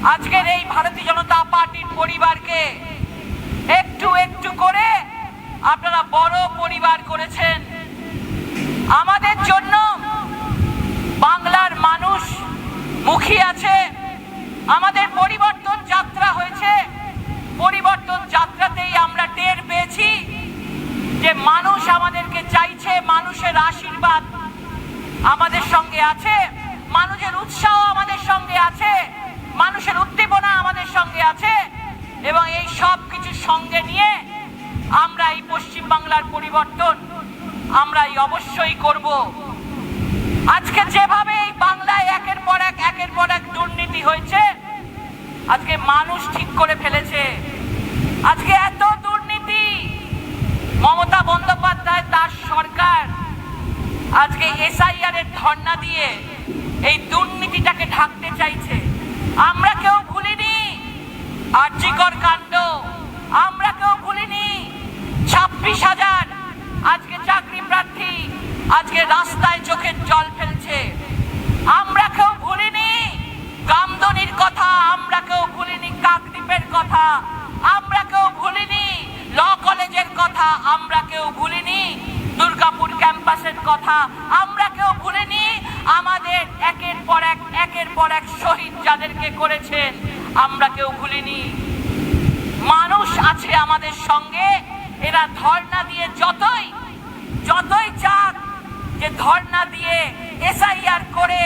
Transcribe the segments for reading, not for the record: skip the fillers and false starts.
আজকের এই ভারতীয় জনতা পার্টির পরিবারকে একটু একটু করে আপনারা বড় পরিবার করেছেন। আমাদের জন্য বাংলার মানুষ মুখিয়ে আছে। আমাদের পরিবর্তন যাত্রা হয়েছে, পরিবর্তন যাত্রাতেই আমরা টের পেয়েছি যে মানুষ আমাদেরকে চাইছে, মানুষের আশীর্বাদ আমাদের সঙ্গে আছে, মানুষের উৎসাহ আমাদের সঙ্গে আছে, মানুষের উদ্দীপনা আমাদের সঙ্গে আছে, এবং এই সব কিছু সঙ্গে নিয়ে আমরা এই পশ্চিম বাংলার পরিবর্তন আমরা অবশ্যই করব। আজকে যেভাবে এই বাংলায় একের পর এক দুর্নীতি হয়েছে, আজকে মানুষ ঠিক করে ফেলেছে। আজকে এত দুর্নীতি, মমতা বন্দ্যোপাধ্যায় তার সরকার আজকে এসআইআর এর ধর্ণা দিয়ে এই দুর্নীতিটাকে ঢাকতে চাইছে। আমরা কেউ ভুলিনি আরজিকর কাণ্ড, আমরা কেউ ভুলিনি 26,000 আজকে চাকরি প্রার্থী আজকে রাস্তায় চোখের জল ফেলছে। আমরা কেউ ভুলিনি কামদুনির কথা, আমরা কেউ ভুলিনি কাকদ্বীপের কথা, আমরা কেউ ভুলিনি ল কলেজের কথা, আমরা কেউ ভুলিনি দুর্গাপুর ক্যাম্পাসের কথা, আমরা কেউ ভুলিনি আমাদের একের পর এক শহীদ যাদেরকে করেছেন, আমরা কেউ ভুলিনি। মানুষ আছে আমাদের সঙ্গে। এরা ধর্ণা দিয়ে যতই চাক যে ধর্ণা দিয়ে এসআইআর করে,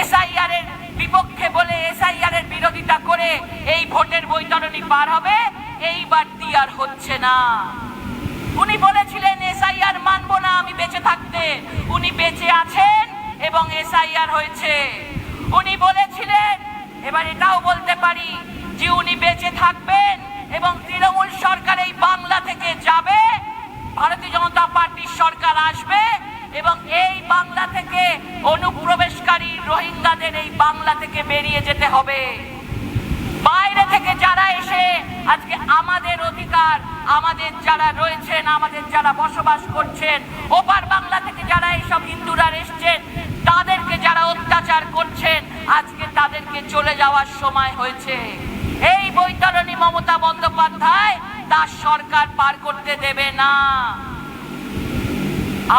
এসআইআর এর বিপক্ষে বলে, এসআইআর এর বিরোধিতা করে এই ভোটের বৈতরণী পার হবে, এইবার আর হচ্ছে না। উনি বলেছিলেন এসআইআর মানবো না আমি বেঁচে থাকতে, উনি বেঁচে আছেন এবং এসআইআর হয়েছে। উনি বলেছিলেন, এবার এটাও বলতে পারি যে উনি বেঁচে থাকবেন এবং তৃণমূল সরকার এই বাংলা থেকে যাবে, ভারতীয় জনতা পার্টির সরকার আসবে এবং এই বাংলা থেকে অনুপ্রবেশকারী রোহিঙ্গাদের এই বাংলা থেকে বেরিয়ে যেতে হবে। বাইরে থেকে যারা এসে আজকে আমাদের অধিকার, আমাদের যারা রয়েছেন, আমাদের যারা বসবাস করছেন, ওপার বাংলা থেকে যারা এইসব হিন্দুরা এসছেন, তাদেরকে যারা অত্যাচার করছেন, আজকে তাদেরকে চলে যাওয়ার সময় হয়েছে। এই বৈতরণী মমতা বন্দ্যোপাধ্যায় তার সরকার পার করতে দেবে না।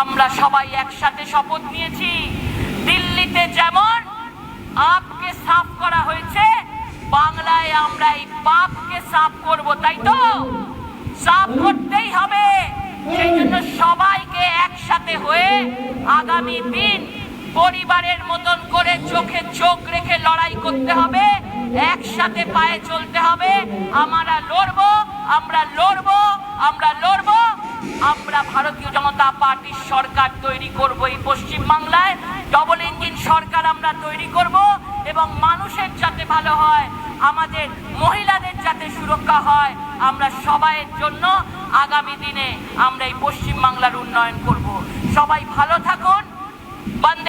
আমরা সবাই একসাথে শপথ নিয়েছি, দিল্লিতে যেমন আপকে সাফ করা হয়েছে, বাংলায় আমরা এই পাপকে সাফ করব, তাই তো? সাফ করতেই হবে। সেই জন্য সবাইকে একসাথে হয়ে আগামী দিন পরিবারের মতন করে চোখে চোখ রেখে লড়াই করতে হবে, একসাথে পায়ে চলতে হবে। আমরা লড়বো, আমরা লড়বো, আমরা লড়বো। আমরা ভারতীয় জনতা পার্টির সরকার তৈরি করব এই পশ্চিম বাংলায়, ডবল ইঞ্জিন সরকার আমরা তৈরি করব এবং মানুষের যাতে ভালো হয়, আমাদের মহিলাদের যাতে সুরক্ষা হয়, আমরা সবাইয়ের জন্য আগামী দিনে আমরা এই পশ্চিম বাংলার উন্নয়ন করব। সবাই ভালো থাকুন।